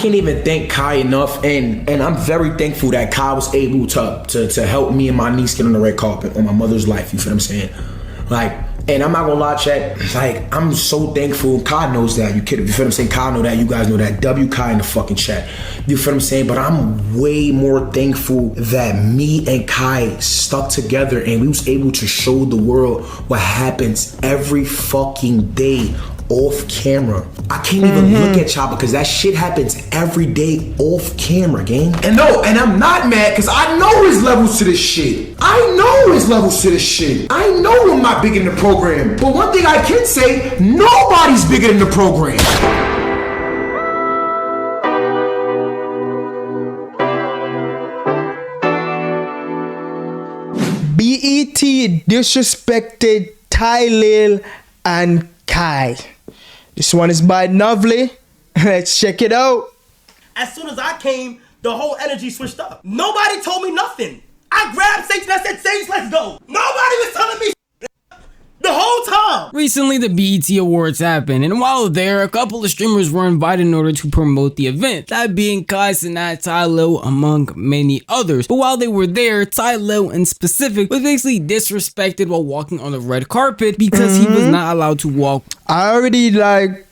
can't even thank Kai enough, and I'm very thankful that Kai was able to help me and my niece get on the red carpet on my mother's life. You feel what I'm saying? Like, and I'm not gonna lie, chat. Like, I'm so thankful. Kai knows that. You feel what I'm saying? Kai know that. You guys know that. W Kai in the fucking chat. You feel what I'm saying? But I'm way more thankful that me and Kai stuck together and we was able to show the world what happens every fucking day off camera. I can't even look at y'all because that shit happens every day off camera, gang. And no, and I'm not mad because I know his levels to this shit. I know his levels to this shit. I know I'm not big in the program. But one thing I can say, nobody's bigger than the program. BET disrespected Tylil and Kai. This one is by Novely. Let's check it out. As soon as I came, the whole energy switched up. Nobody told me nothing. I grabbed Sage and I said, Sage, let's go. Nobody was telling me the whole time. Recently, the BET Awards happened, and while there, a couple of streamers were invited in order to promote the event, that being Kai, Cenat, Tylil, among many others. But while they were there, Tylil in specific was basically disrespected while walking on the red carpet because he was not allowed to walk. I already like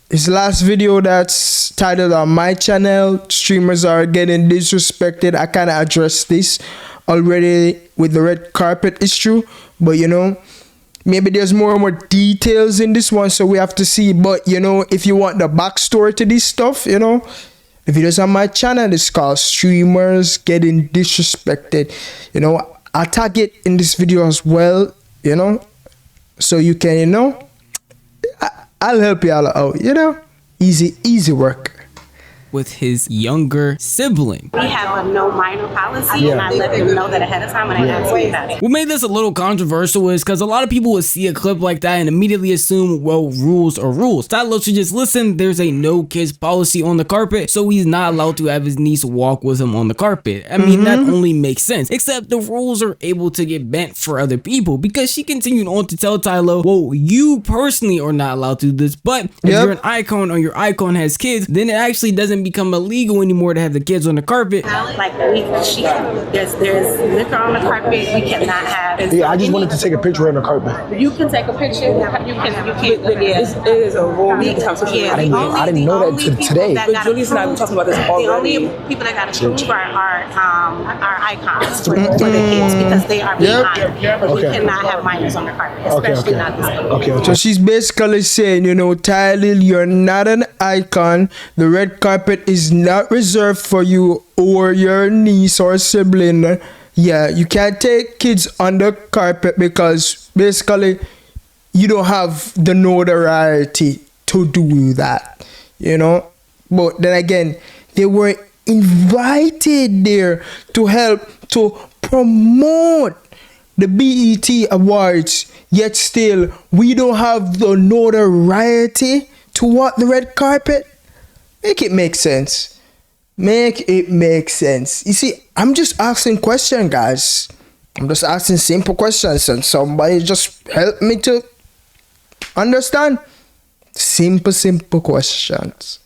his last video that's titled on my channel, streamers are getting disrespected. I kind of addressed this already with the red carpet issue, but you know, maybe there's more and more details in this one, so we have to see. But you know, if you want the backstory to this stuff, you know, the videos on my channel is called Streamers Getting Disrespected. You know, I'll tag it in this video as well, you know, so you can, you know, I'll help you all out, you know, easy work. With his younger sibling. We have a no minor policy, and I let them know that ahead of time when I asked me about it. What made this a little controversial is because a lot of people would see a clip like that and immediately assume, well, rules are rules. Tylil should just listen, there's a no kids policy on the carpet, so he's not allowed to have his niece walk with him on the carpet. I mean, that only makes sense, except the rules are able to get bent for other people, because she continued on to tell Tylil, well, you personally are not allowed to do this, but if you're an icon or your icon has kids, then it actually doesn't become illegal anymore to have the kids on the carpet. Like there's liquor on the carpet. We cannot have. Yeah, I just wanted to take a picture on the carpet. You can take a picture. You can't. It is a rule. I didn't know that today. But Julius and I were talking about this already. The only people that got approved are icons for the kids because they are being honored. But we cannot have minors on the carpet, especially not this age. So she's basically saying, you know, Tylil, you're not an icon. The red carpet is not reserved for you or your niece or sibling. Yeah, you can't take kids on the carpet because basically you don't have the notoriety to do that, you know. But then again, they were invited there to help to promote the BET Awards, yet still we don't have the notoriety to walk the red carpet. Make it make sense. Make it make sense. You see, I'm just asking questions, guys. I'm just asking simple questions, and somebody just help me to understand. Simple questions.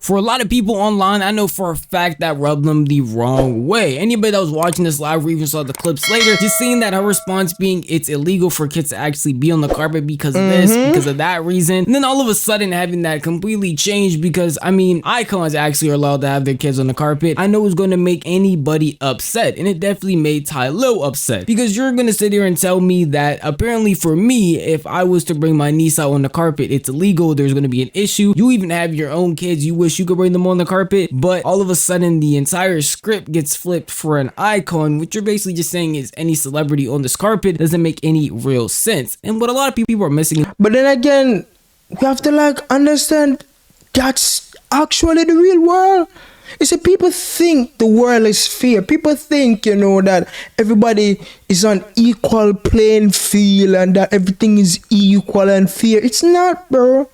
For a lot of people online, I know for a fact that rubbed them the wrong way. Anybody that was watching this live or even saw the clips later, just seeing that her response being it's illegal for kids to actually be on the carpet because of this, because of that reason. And then all of a sudden having that completely change because, I mean, icons actually are allowed to have their kids on the carpet. I know it's going to make anybody upset, and it definitely made Tylil upset because you're going to sit here and tell me that apparently for me, if I was to bring my niece out on the carpet, it's illegal, there's going to be an issue. You even have your own kids, you wish you could bring them on the carpet, but all of a sudden the entire script gets flipped for an icon, which you're basically just saying is any celebrity on this carpet doesn't make any real sense. And what a lot of people are missing. But then again, we have to like understand that's actually the real world. You see, people think the world is fair. People think, you know, that everybody is on equal playing field and that everything is equal and fair. It's not, bro.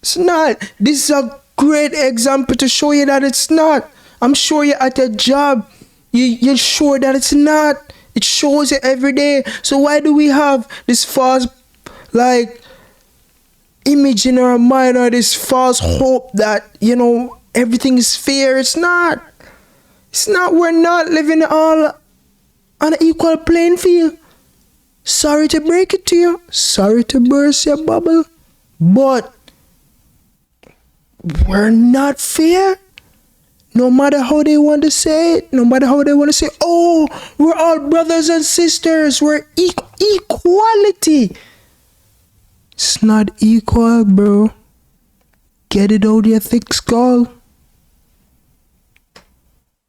It's not. This is a great example to show you that it's not. I'm sure you're at a job. You're sure that it's not. It shows you every day. So why do we have this false, like, image in our mind or this false hope that, you know, everything is fair. It's not. It's not. We're not living all on an equal playing field. Sorry to break it to you. Sorry to burst your bubble. But we're not fair. No matter how they want to say it, no matter how they want to say, oh, we're all brothers and sisters. We're equality. It's not equal, bro. Get it out of your thick skull.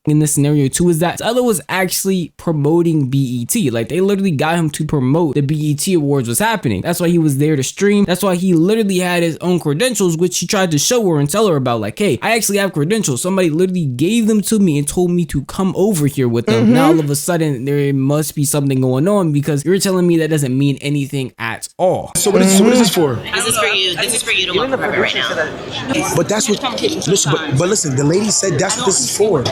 In this scenario too is that Tylil was actually promoting BET. Like, they literally got him to promote the BET Awards was happening. That's why he was there to stream. That's why he literally had his own credentials, which he tried to show her and tell her about. Like, hey, I actually have credentials. Somebody literally gave them to me and told me to come over here with them. Now all of a sudden there must be something going on, because you're telling me that doesn't mean anything at all. So what is this for? This is for you. This is for you to walk over right now. But that's what. Listen, but listen. The lady said that's what this is for.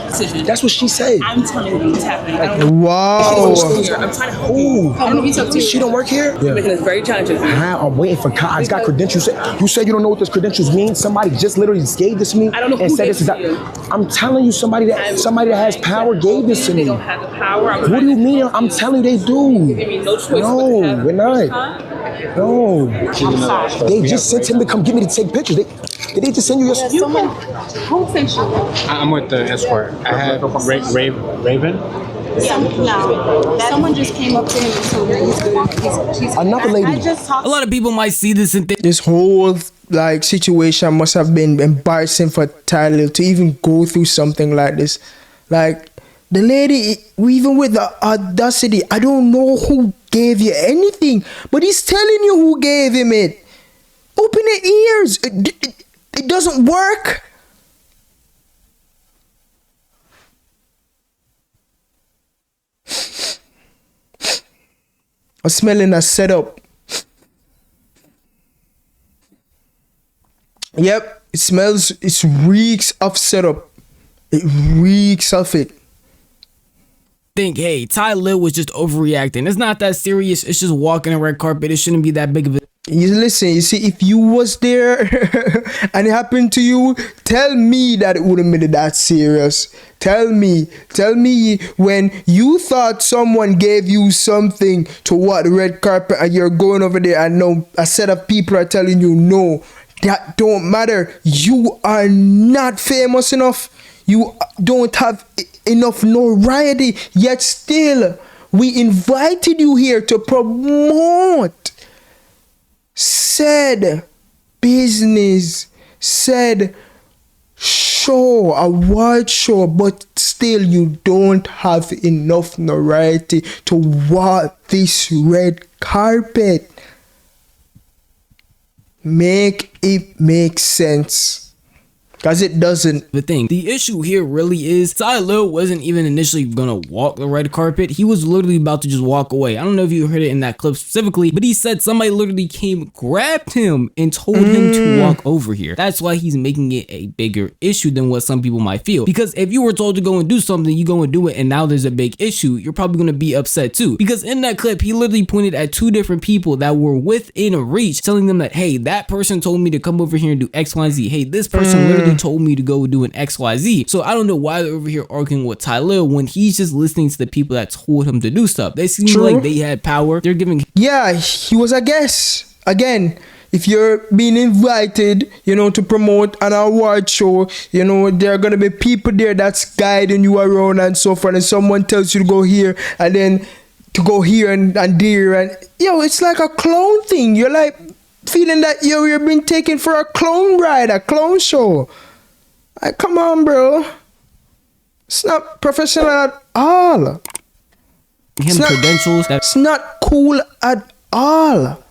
That's what she said. I'm telling you what's happening. Wow. I'm trying to Ooh, she don't work here. You're making this very challenging. I'm waiting for. I got credentials. You said you don't know what those credentials mean. Somebody just literally gave this to me. I don't know and who said gave this is it to you. I'm telling you, somebody that has power gave this to They me. don't have the power. What do you mean? I'm telling you, they do. Give me no choice. No, but to have we're not. Huh? No. They just sent him to come get me to take pictures. Did they just send you your? Who sent you? I'm with the escort. I have Raven. Someone just came up to him and told him he's good. Another lady. I just talked. A lot of people might see this and think This whole like situation must have been embarrassing for Tylil to even go through something like this. Like, the lady, even with the audacity, I don't know who gave you anything, but he's telling you who gave him it. Open your ears. It doesn't work. I'm smelling a setup. Yep, it reeks of setup. It reeks of it. hey, Tylil was just overreacting. It's not that serious. It's just walking a red carpet. It shouldn't be that big of a. You see, if you was there and it happened to you, tell me that it wouldn't be that serious. Tell me when you thought someone gave you something to walk the red carpet and you're going over there and now a set of people are telling you no, that don't matter. You are not famous enough. You don't have enough notoriety, yet still we invited you here to promote said business, said show, award show, but still you don't have enough notoriety to walk this red carpet. Make it make sense. Because it doesn't. The thing, the issue here really is Tylil wasn't even initially gonna walk the red carpet. He was literally about to just walk away. I don't know if you heard it in that clip specifically, but he said somebody literally came, grabbed him, and told him to walk over here. That's why he's making it a bigger issue than what some people might feel. Because if you were told to go and do something, you go and do it, and now there's a big issue, you're probably gonna be upset too. Because in that clip, he literally pointed at two different people that were within reach, telling them that, hey, that person told me to come over here and do X, Y, and Z. Hey, this person literally told me to go do an XYZ. So I don't know why they're over here arguing with Tylil when he's just listening to the people that told him to do stuff. They seem like they had power. They're giving. Yeah, he was a guest. Again, if you're being invited, to promote an award show, there are gonna be people there that's guiding you around and so forth, and someone tells you to go here and then to go here and there, and it's like a clown thing. You're like feeling that you're being taken for a clown ride, a clown show. Like, come on, bro. It's not professional at all. It's not cool at all.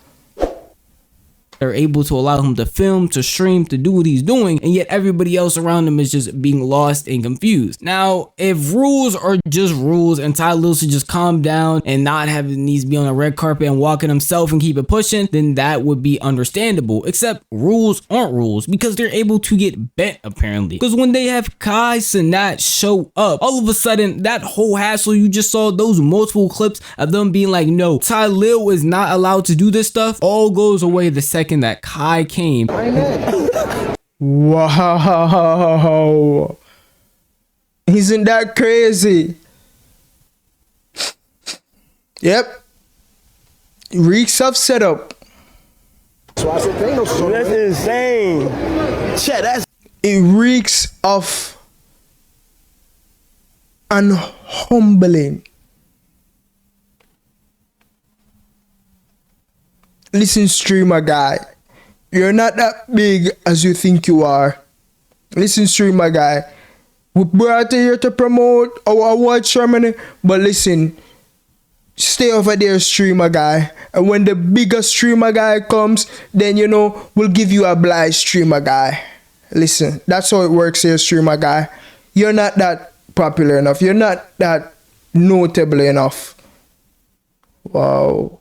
They're able to allow him to film, to stream, to do what he's doing, and yet everybody else around him is just being lost and confused. Now, if rules are just rules and Tylil should just calm down and not have needs to be on a red carpet and walking himself and keep it pushing, then that would be understandable. Except rules aren't rules, because they're able to get bent apparently. Because when they have cenat show up, all of a sudden that whole hassle you just saw, those multiple clips of them being like, no, Tylil is not allowed to do this stuff, all goes away the second second that Kai came. Wow. Isn't that crazy? Yep. Reeks of setup. So I said Thanos is on the That's way. insane. Chat, that's It reeks of unhumbling. Listen, streamer guy. You're not that big as you think you are. Listen, streamer guy. We brought you here to promote our award ceremony, but listen, stay over there, streamer guy. And when the bigger streamer guy comes, then you know we'll give you a blind streamer guy. Listen, that's how it works here, streamer guy. You're not that popular enough. You're not that notable enough. Wow.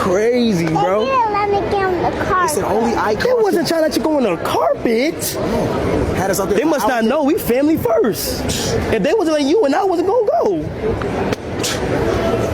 crazy, bro. Let me get on the carpet. It's an only icon. They wasn't trying to let you go on the carpet. Had us out there. They must not know we family first. If they wasn't like you and I wasn't gonna go.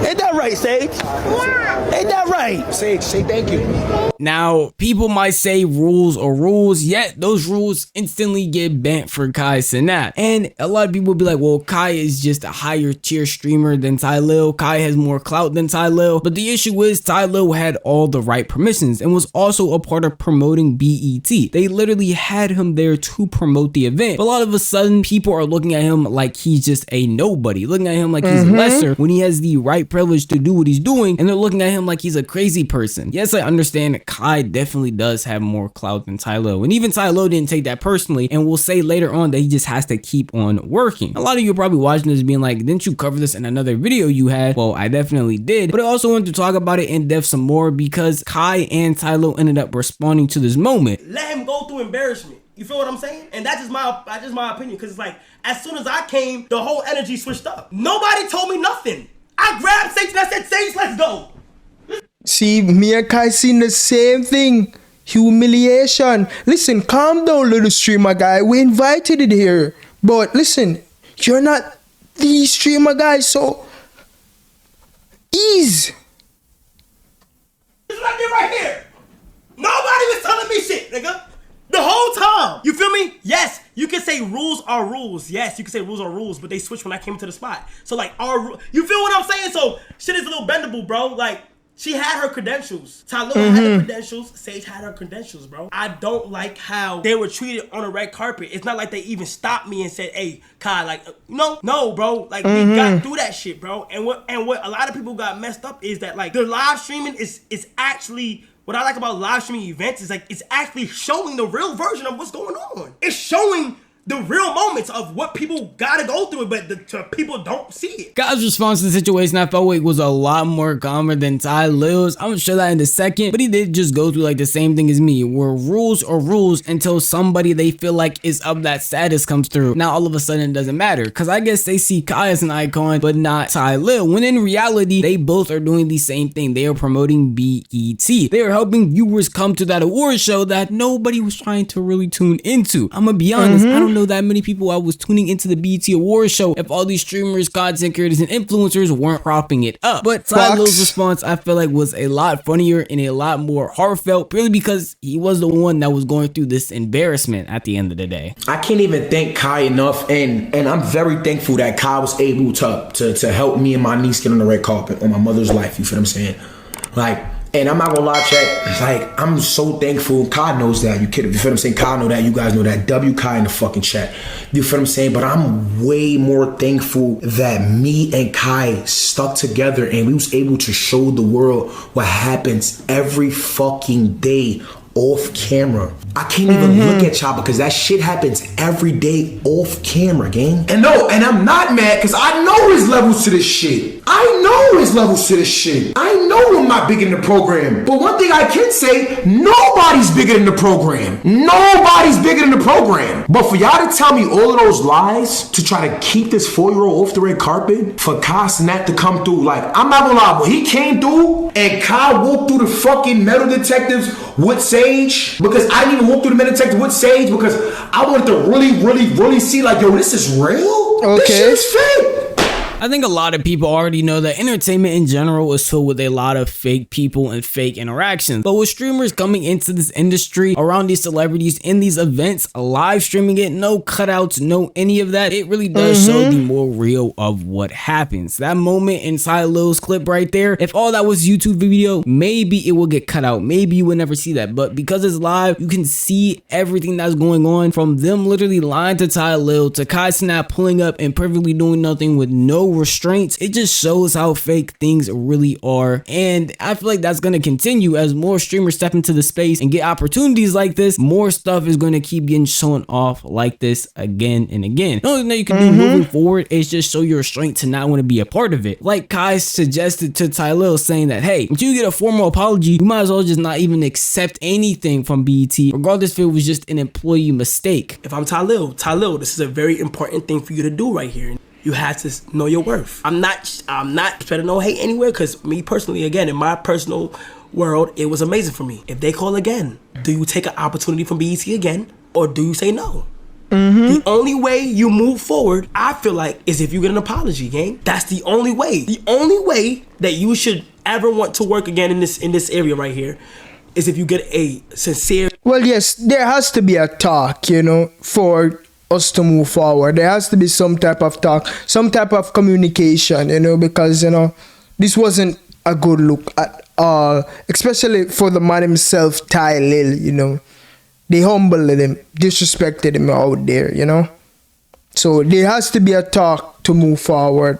Ain't that right, Sage? Yeah. Ain't that right? Sage, say thank you. Now, people might say rules are rules, yet those rules instantly get bent for Kai Cenat. And a lot of people be like, well, Kai is just a higher tier streamer than Tylil. Kai has more clout than Tylil. But the issue is Tylil had all the right permissions and was also a part of promoting BET. They literally had him there to promote the event. But all of a sudden, people are looking at him like he's just a nobody, looking at him like he's lesser when he has the right privilege to do what he's doing, and they're looking at him like he's a crazy person. Yes, I understand that Kai definitely does have more clout than Tylil, and even Tylil didn't take that personally, and will say later on that he just has to keep on working. A lot of you are probably watching this being like, didn't you cover this in another video you had? Well, I definitely did, but I also wanted to talk about it in depth some more because Kai and Tylil ended up responding to this moment. Let him go through embarrassment. You feel what I'm saying? And that's just my opinion, because it's like, as soon as I came, the whole energy switched up. Nobody told me nothing. I grabbed Sage and I said, Sage, let's go. See, me and Kai seen the same thing. Humiliation. Listen, calm down, little streamer guy. We invited it here. But listen, you're not the streamer guy, so ease. This is what I did right here. Nobody was telling me shit, nigga. The whole time. You feel me? Yes, you can say rules are rules. Yes, you can say rules are rules, but they switched when I came into the spot. So like, you feel what I'm saying? So shit is a little bendable, bro. Like, she had her credentials. Tylil had her credentials. Sage had her credentials, bro. I don't like how they were treated on a red carpet. It's not like they even stopped me and said, hey, Kai, like, no, bro. Like, we got through that shit, bro. And what a lot of people got messed up is that, like, the live streaming is actually... What I like about live streaming events is like it's actually showing the real version of what's going on. It's showing the real moments of what people gotta go through, but the people don't see it. Kai's response to the situation, I felt like was a lot more calmer than Tylil's. I'm gonna show that in a second, but he did just go through like the same thing as me, where rules are rules until somebody they feel like is of that status comes through. Now all of a sudden it doesn't matter, because I guess they see Kai as an icon, but not Tylil, when in reality, they both are doing the same thing. They are promoting BET. They are helping viewers come to that award show that nobody was trying to really tune into. I'm gonna be honest, I don't know that many people I was tuning into the BET Awards show if all these streamers, content creators, and influencers weren't propping it up. But Tylil's response, I feel like, was a lot funnier and a lot more heartfelt, purely because he was the one that was going through this embarrassment at the end of the day. I can't even thank Kai enough, and I'm very thankful that Kai was able to help me and my niece get on the red carpet on my mother's life. You feel what I'm saying? Like, and I'm not gonna lie, chat. Like, I'm so thankful. Kai knows that. You kidding? You feel what I'm saying? Kai know that. You guys know that. W Kai in the fucking chat. You feel what I'm saying? But I'm way more thankful that me and Kai stuck together and we was able to show the world what happens every fucking day off camera. I can't even look at y'all because that shit happens every day off camera, gang. And no, and I'm not mad because I know there's levels to this shit. I know there's levels to this shit. I know I'm not bigger than the program. But one thing I can say, nobody's bigger than the program. Nobody's bigger than the program. But for y'all to tell me all of those lies to try to keep this 4-year-old off the red carpet, for Kai Cenat to come through, like, I'm not gonna lie, when he came through and Kai walked through the fucking metal detectives with Sage, because I didn't even walk through the metal detective with Sage because I wanted to really see like, yo, this is real? Okay. This shit is fake. I think a lot of people already know that entertainment in general is filled with a lot of fake people and fake interactions. But with streamers coming into this industry around these celebrities in these events, live streaming it, no cutouts, no any of that, it really does show the more real of what happens. That moment in Tylil's clip right there, if all that was YouTube video, maybe it will get cut out. Maybe you would never see that. But because it's live, you can see everything that's going on, from them literally lying to Tylil to cenat pulling up and perfectly doing nothing with no restraints. It just shows how fake things really are, and I feel like that's going to continue as more streamers step into the space and get opportunities like this. More stuff is going to keep getting shown off like this again and again. The only thing that you can do moving forward is just show your restraint to not want to be a part of it, like Kai suggested to Tylil, saying that, hey, until you get a formal apology, you might as well just not even accept anything from BET, regardless if it was just an employee mistake. If I'm Tylil, this is a very important thing for you to do right here. You have to know your worth. I'm not spreading no hate anywhere, because me personally, again, in my personal world, it was amazing for me. If they call again, do you take an opportunity from BET again, or do you say no? The only way you move forward, I feel like, is if you get an apology, gang. That's the only way. The only way that you should ever want to work again in this area right here is if you get a sincere. Well, yes, there has to be a talk, you know, for us to move forward. There has to be some type of talk, some type of communication, you know, because, you know, this wasn't a good look at all, especially for the man himself, Tylil, you know. They humbled him, disrespected him out there, you know. So there has to be a talk to move forward.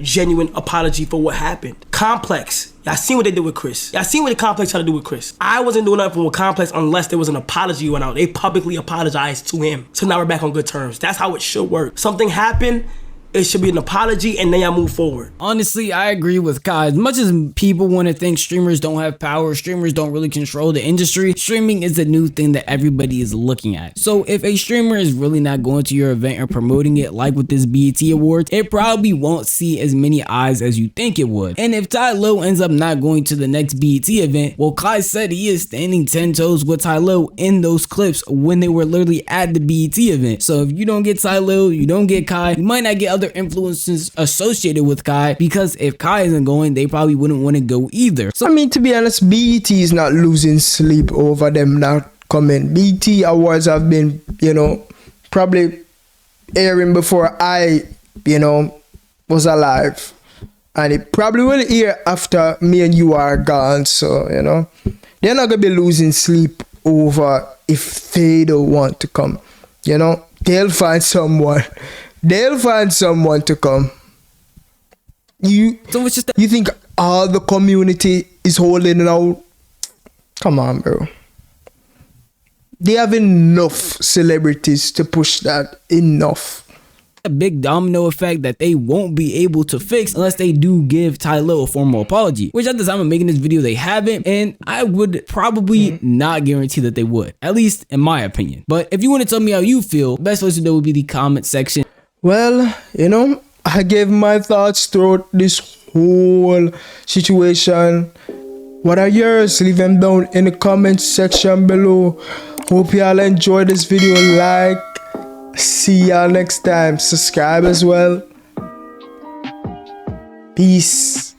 Genuine apology for what happened. Complex. Y'all seen what they did with Chris. Y'all seen what the Complex tried to do with Chris. I wasn't doing nothing with Complex unless there was an apology went out. They publicly apologized to him. So now we're back on good terms. That's how it should work. Something happened, it should be an apology, and then y'all move forward. Honestly, I agree with Kai. As much as people want to think streamers don't have power, streamers don't really control the industry, streaming is the new thing that everybody is looking at. So if a streamer is really not going to your event or promoting it, like with this BET Awards, it probably won't see as many eyes as you think it would. And if Tylil ends up not going to the next BET event, well, Kai said he is standing 10 toes with Tylil in those clips when they were literally at the BET event. So if you don't get Tylil, you don't get Kai, you might not get other influences associated with Kai, because if Kai isn't going, they probably wouldn't want to go either. So I mean, to be honest, BET is not losing sleep over them not coming. BET Awards have been, you know, probably airing before I, you know, was alive, and it probably will air after me and you are gone. So, you know, they're not gonna be losing sleep over if they don't want to come. You know, they'll find someone. They'll find someone to come. You think all the community is holding it out? Come on, bro. They have enough celebrities to push that. Enough. A big domino effect that they won't be able to fix unless they do give Tylil a formal apology, which at the time of making this video they haven't, and I would probably not guarantee that they would, at least in my opinion. But if you want to tell me how you feel, the best place to do would be the comment section. Well, you know, I gave my thoughts throughout this whole situation. What are yours? Leave them down in the comment section below. Hope y'all enjoyed this video. Like, see y'all next time. Subscribe as well. Peace.